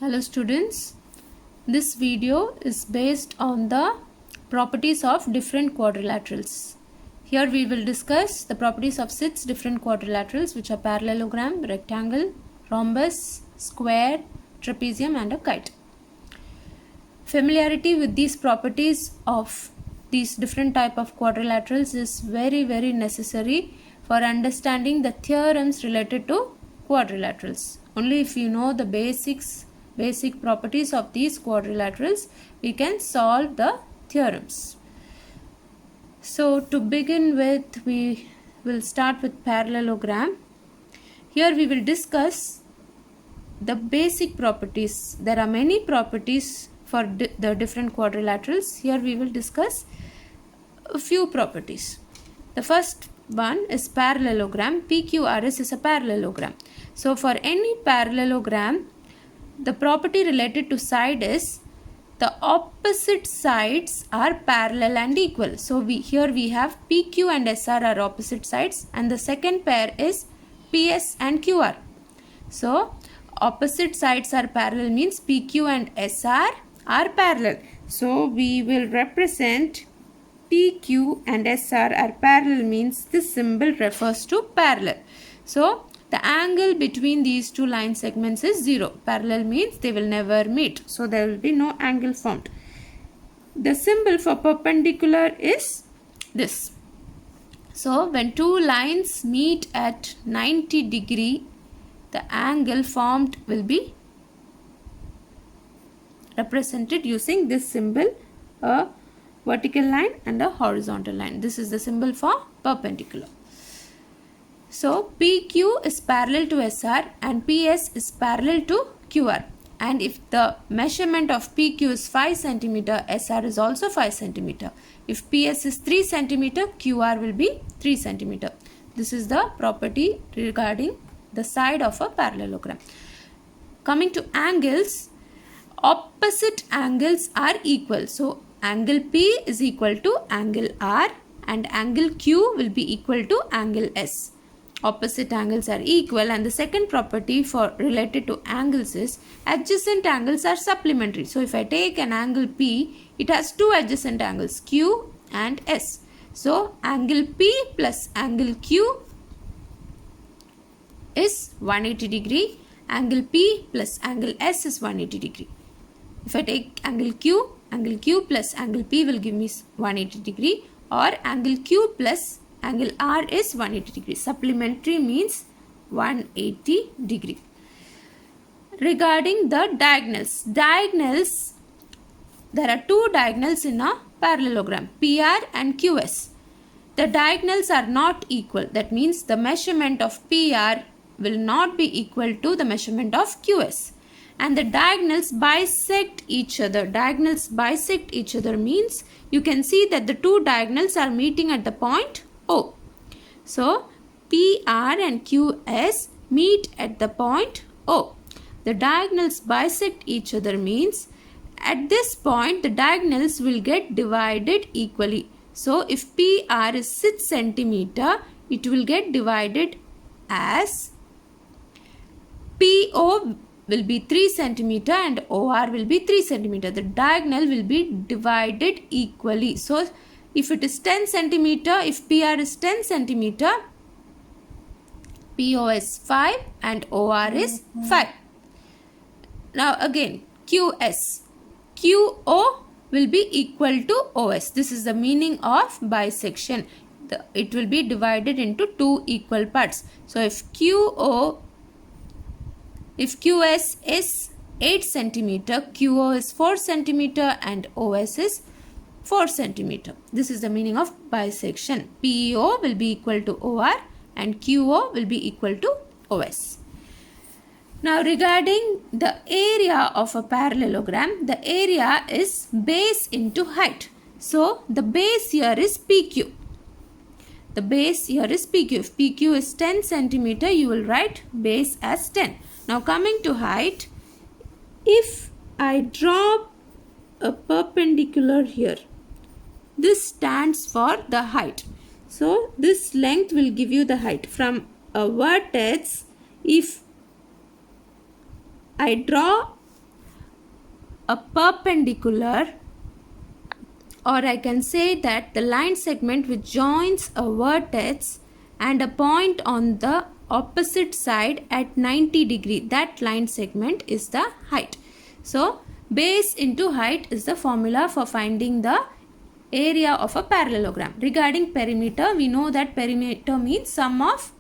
Hello students, this video is based on the properties of different quadrilaterals. Here we will discuss the properties of 6 different quadrilaterals, which are parallelogram, rectangle, rhombus, square, trapezium and a kite. Familiarity with these properties of these different type of quadrilaterals is very necessary for understanding the theorems related to quadrilaterals. Only if you know the basic properties of these quadrilaterals, we can solve the theorems. So to begin with, we will start with parallelogram. Here we will discuss the basic properties. There are many properties for the different quadrilaterals. Here we will discuss a few properties. The first one is parallelogram. PQRS is a parallelogram. So for any parallelogram, the property related to side is the opposite sides are parallel and equal. So here we have PQ and SR are opposite sides, and the second pair is PS and QR. So opposite sides are parallel means PQ and SR are parallel. So we will represent PQ and SR are parallel means this symbol refers to parallel. So the angle between these two line segments is 0. Parallel means they will never meet. So there will be no angle formed. The symbol for perpendicular is this. So when two lines meet at 90 degree, the angle formed will be represented using this symbol, a vertical line and a horizontal line. This is the symbol for perpendicular. So PQ is parallel to SR and PS is parallel to QR. And if the measurement of PQ is 5 cm, SR is also 5 cm. If PS is 3 cm, QR will be 3 cm. This is the property regarding the side of a parallelogram. Coming to angles, opposite angles are equal. So angle P is equal to angle R and angle Q will be equal to angle S. Opposite angles are equal, and the second property for related to angles is adjacent angles are supplementary. So if I take an angle P, it has two adjacent angles Q and S. So angle P plus angle Q is 180 degree. Angle P plus angle S is 180 degree. If I take angle Q plus angle P will give me 180 degree, or angle Q plus angle R is 180 degree. Supplementary means 180 degree. Regarding the diagonals, there are two diagonals in a parallelogram, PR and QS. The diagonals are not equal. That means the measurement of PR will not be equal to the measurement of QS. And the diagonals bisect each other. Diagonals bisect each other means you can see that the two diagonals are meeting at the point O. So PR and QS meet at the point O. The diagonals bisect each other means at this point the diagonals will get divided equally. So if PR is 6 cm, it will get divided as PO will be 3 cm and OR will be 3 cm. The diagonal will be divided equally. So if it is 10 cm, if PR is 10 cm, PO is 5 and OR is 5. Now again QS. QO will be equal to OS. This is the meaning of bisection. It will be divided into two equal parts. So if QS is 8 cm, QO is 4 cm and OS is 4 cm. This is the meaning of bisection. PO will be equal to OR and QO will be equal to OS. Now regarding the area of a parallelogram, the area is base into height. So the base here is PQ. The base here is PQ. If PQ is 10 cm, you will write base as 10. Now coming to height, if I draw a perpendicular here, this stands for the height. So this length will give you the height. From a vertex, if I draw a perpendicular, or I can say that the line segment which joins a vertex and a point on the opposite side at 90 degree, that line segment is the height. So base into height is the formula for finding the area of a parallelogram. Regarding perimeter, we know that perimeter means sum of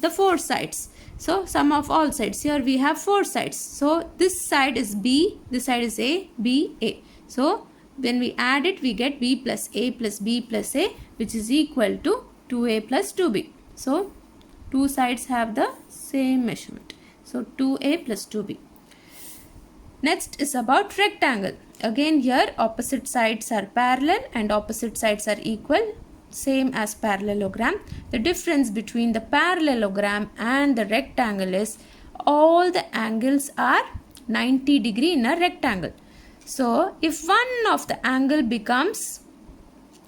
the four sides. So sum of all sides. Here we have four sides. So this side is B, this side is A, B, A. So when we add it, we get B plus A plus B plus A, which is equal to 2A plus 2B. So two sides have the same measurement. So 2A plus 2B. Next is about rectangle. Again here opposite sides are parallel and opposite sides are equal, same as parallelogram. The difference between the parallelogram and the rectangle is all the angles are 90 degree in a rectangle. So if one of the angle becomes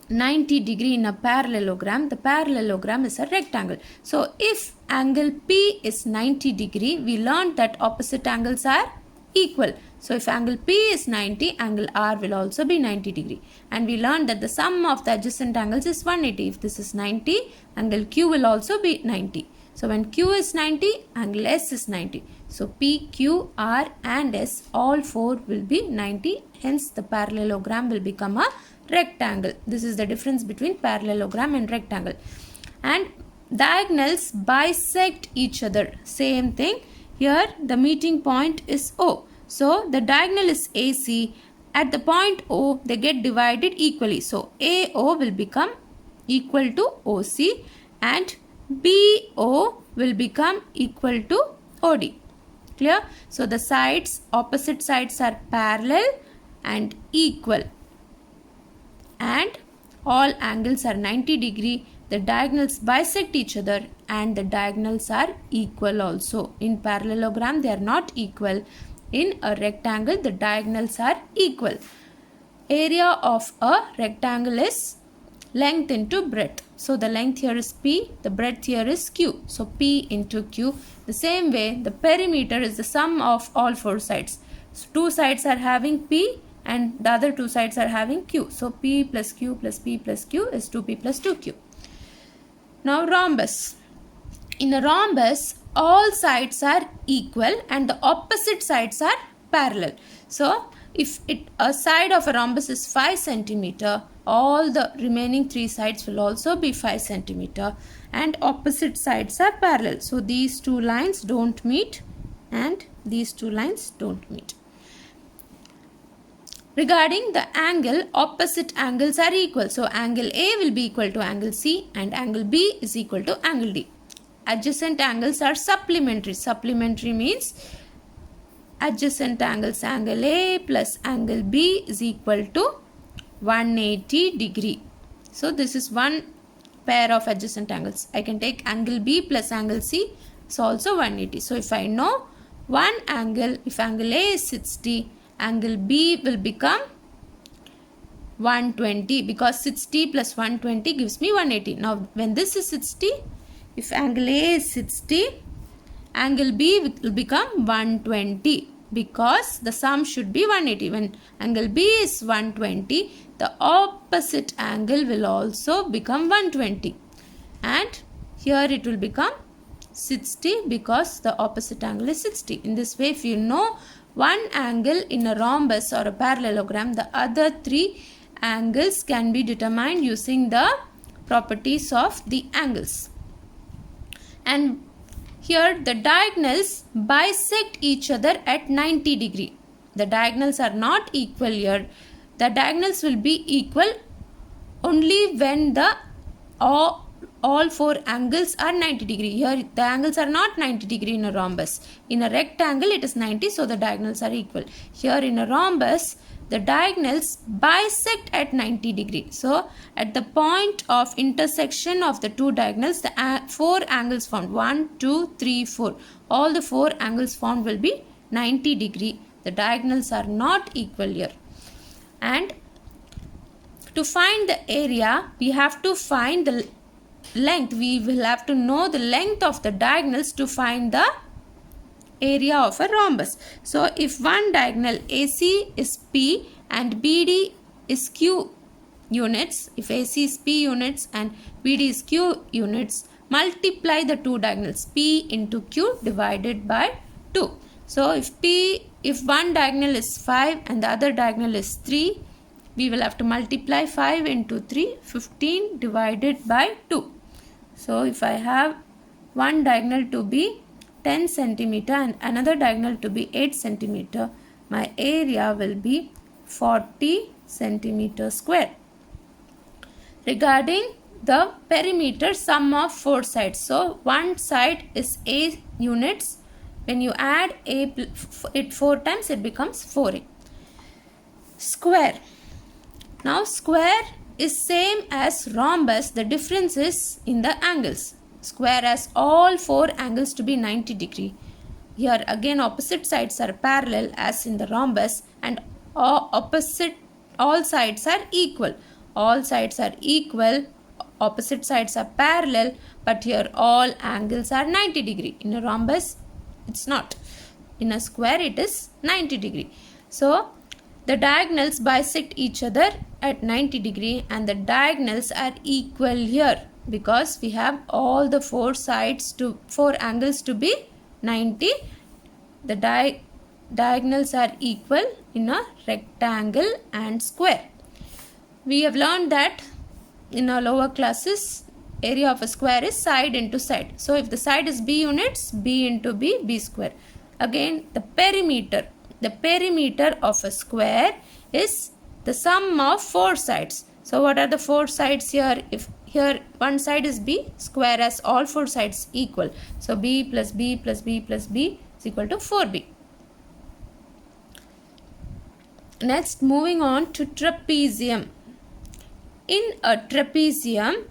90 degree in a parallelogram, the parallelogram is a rectangle. So if angle P is 90 degree, we learned that opposite angles are equal. So if angle P is 90, angle R will also be 90 degree. And we learned that the sum of the adjacent angles is 180. If this is 90, angle Q will also be 90. So when Q is 90, angle S is 90. So P, Q, R and S, all four will be 90. Hence the parallelogram will become a rectangle. This is the difference between parallelogram and rectangle. And diagonals bisect each other. Same thing. Here the meeting point is O. So the diagonal is AC. At the point O, they get divided equally. So AO will become equal to OC and BO will become equal to OD. Clear? So the sides, opposite sides are parallel and equal. And all angles are 90 degree. The diagonals bisect each other and the diagonals are equal also. In parallelogram, they are not equal. In a rectangle, the diagonals are equal. Area of a rectangle is length into breadth. So the length here is P, the breadth here is Q. So P into Q. The same way, the perimeter is the sum of all four sides. So two sides are having P and the other two sides are having Q. So P plus Q plus P plus Q is 2P plus 2Q. Now rhombus. In a rhombus, all sides are equal and the opposite sides are parallel. So if a side of a rhombus is 5 centimeter, all the remaining three sides will also be 5 centimeter and opposite sides are parallel. So these two lines don't meet and these two lines don't meet. Regarding the angle, opposite angles are equal. So angle A will be equal to angle C and angle B is equal to angle D. Adjacent angles are supplementary. Supplementary means adjacent angles, angle A plus angle B is equal to 180 degree. So this is one pair of adjacent angles. I can take angle B plus angle C is also 180. So if I know one angle, if angle A is 60, angle B will become 120 because 60 plus 120 gives me 180. Now when this is 60, if angle A is 60, angle B will become 120 because the sum should be 180. When angle B is 120, the opposite angle will also become 120. And here it will become 60 because the opposite angle is 60. In this way, if you know one angle in a rhombus or a parallelogram, the other three angles can be determined using the properties of the angles. And here the diagonals bisect each other at 90 degree. The diagonals are not equal here. The diagonals will be equal only when the all four angles are 90 degree. Here the angles are not 90 degree in a rhombus. In a rectangle it is 90, so the diagonals are equal. Here in a rhombus, the diagonals bisect at 90 degree. So at the point of intersection of the two diagonals, the four angles formed, 1, 2, 3, 4. All the four angles formed will be 90 degree. The diagonals are not equal here. And to find the area, we have to find the length. We will have to know the length of the diagonals to find the area of a rhombus. So if one diagonal AC is P and BD is Q units, if AC is P units and BD is Q units, multiply the two diagonals P into Q divided by 2. So if one diagonal is 5 and the other diagonal is 3, we will have to multiply 5 into 3, 15 divided by 2. So if I have one diagonal to be 10 centimeter and another diagonal to be 8 centimeter, my area will be 40 centimeter square. Regarding the perimeter sum of 4 sides, so one side is A units. When you add it 4 times, it becomes 4A. Square. Now square is same as rhombus. The difference is in the angles. Square has all 4 angles to be 90 degree. Here again opposite sides are parallel as in the rhombus, and all sides are equal. All sides are equal, opposite sides are parallel, but here all angles are 90 degree. In a rhombus it's not. In a square it is 90 degree. So the diagonals bisect each other at 90 degree and the diagonals are equal here because we have all the 4 angles to be 90. The diagonals are equal in a rectangle and square. We have learned that in our lower classes, area of a square is side into side. So if the side is B units, B into B, B square. Again, the perimeter of a square is the sum of 4 sides. So what are the 4 sides here? If here one side is B, square has all 4 sides equal. So B plus B plus B plus B is equal to 4B. Next, moving on to trapezium. In a trapezium,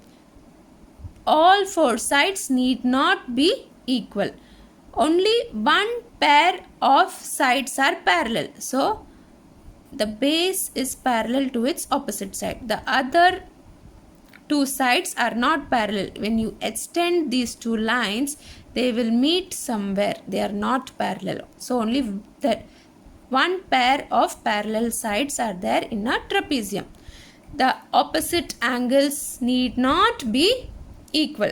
all 4 sides need not be equal. Only one pair of sides are parallel. So the base is parallel to its opposite side. The other 2 sides are not parallel. When you extend these 2 lines, they will meet somewhere. They are not parallel. So only that one pair of parallel sides are there in a trapezium. The opposite angles need not be equal,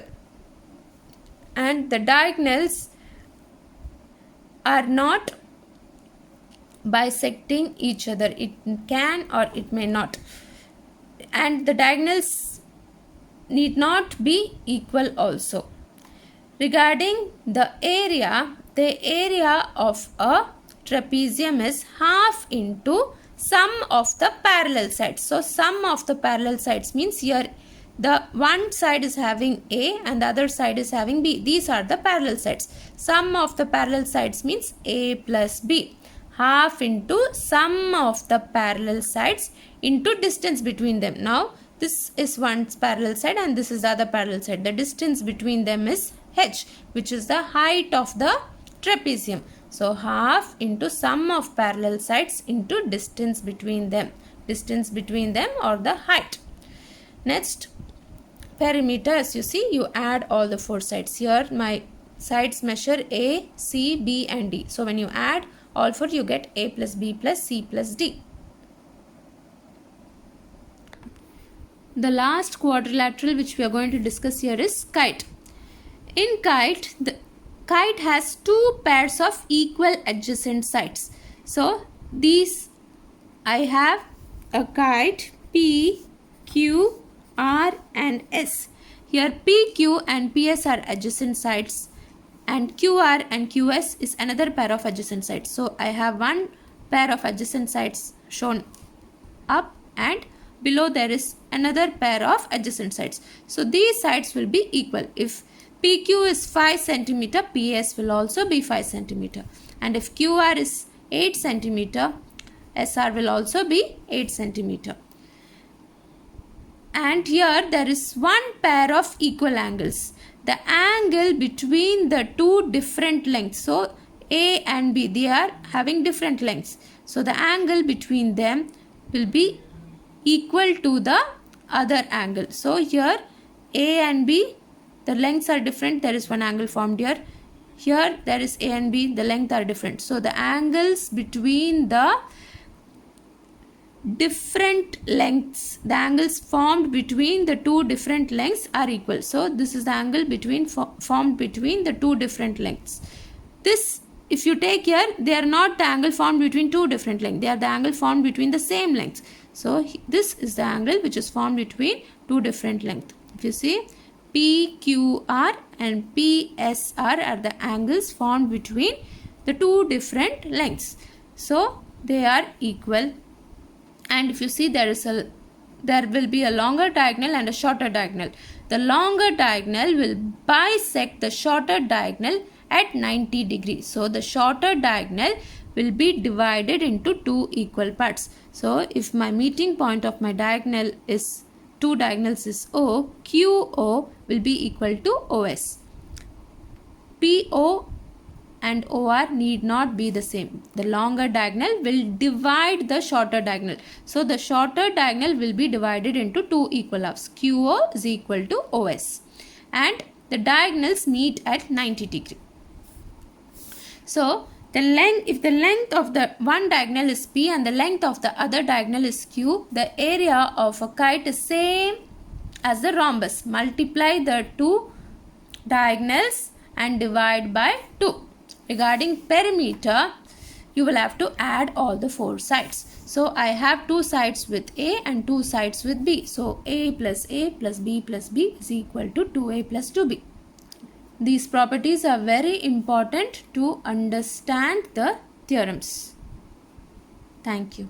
and the diagonals are not bisecting each other. It can or it may not, and the diagonals need not be equal also. Regarding the area of a trapezium is half into sum of the parallel sides. So sum of the parallel sides means here the one side is having A and the other side is having B. These are the parallel sides. Sum of the parallel sides means A plus B. Half into sum of the parallel sides into distance between them. Now this is one parallel side and this is the other parallel side. The distance between them is H, which is the height of the trapezium. So half into sum of parallel sides into distance between them. Distance between them or the height. Next, perimeter. As you see, you add all the 4 sides. Here my sides measure A, C, B and D. So when you add all 4, you get A plus B plus C plus D. The last quadrilateral which we are going to discuss here is kite. In kite, the kite has 2 pairs of equal adjacent sides. So these, I have a kite P, Q, R and S. Here P, Q and PS are adjacent sides and QR and QS is another pair of adjacent sides. So I have one pair of adjacent sides shown up and below there is another pair of adjacent sides. So these sides will be equal. If PQ is 5 centimeter, PS will also be 5 centimeter. And if QR is 8 centimeter, SR will also be 8 centimeter. And here there is one pair of equal angles. The angle between the 2 different lengths. So A and B, they are having different lengths. So the angle between them will be equal to the other angle. So here A and B, the lengths are different. There is one angle formed here. Here there is A and B, the length are different. So the angles between the different lengths, the angles formed between the two different lengths are equal. So this is the angle between formed between the two different lengths. This, if you take here, they are not the angle formed between two different lengths, they are the angle formed between the same lengths. So this is the angle which is formed between two different lengths. If you see, PQR and PSR are the angles formed between the two different lengths. So they are equal. And if you see, there will be a longer diagonal and a shorter diagonal. The longer diagonal will bisect the shorter diagonal at 90 degrees. So the shorter diagonal will be divided into two equal parts. So if my meeting point of my diagonal is, two diagonals is O, QO will be equal to OS. PO and OR need not be the same. The longer diagonal will divide the shorter diagonal. So the shorter diagonal will be divided into two equal halves. QO is equal to OS. And the diagonals meet at 90 degree. So if the length of the one diagonal is P and the length of the other diagonal is Q, the area of a kite is same as the rhombus. Multiply the two diagonals and divide by 2. Regarding perimeter, you will have to add all the four sides. So I have two sides with A and two sides with B. So A plus B plus B is equal to 2A plus 2B. These properties are very important to understand the theorems. Thank you.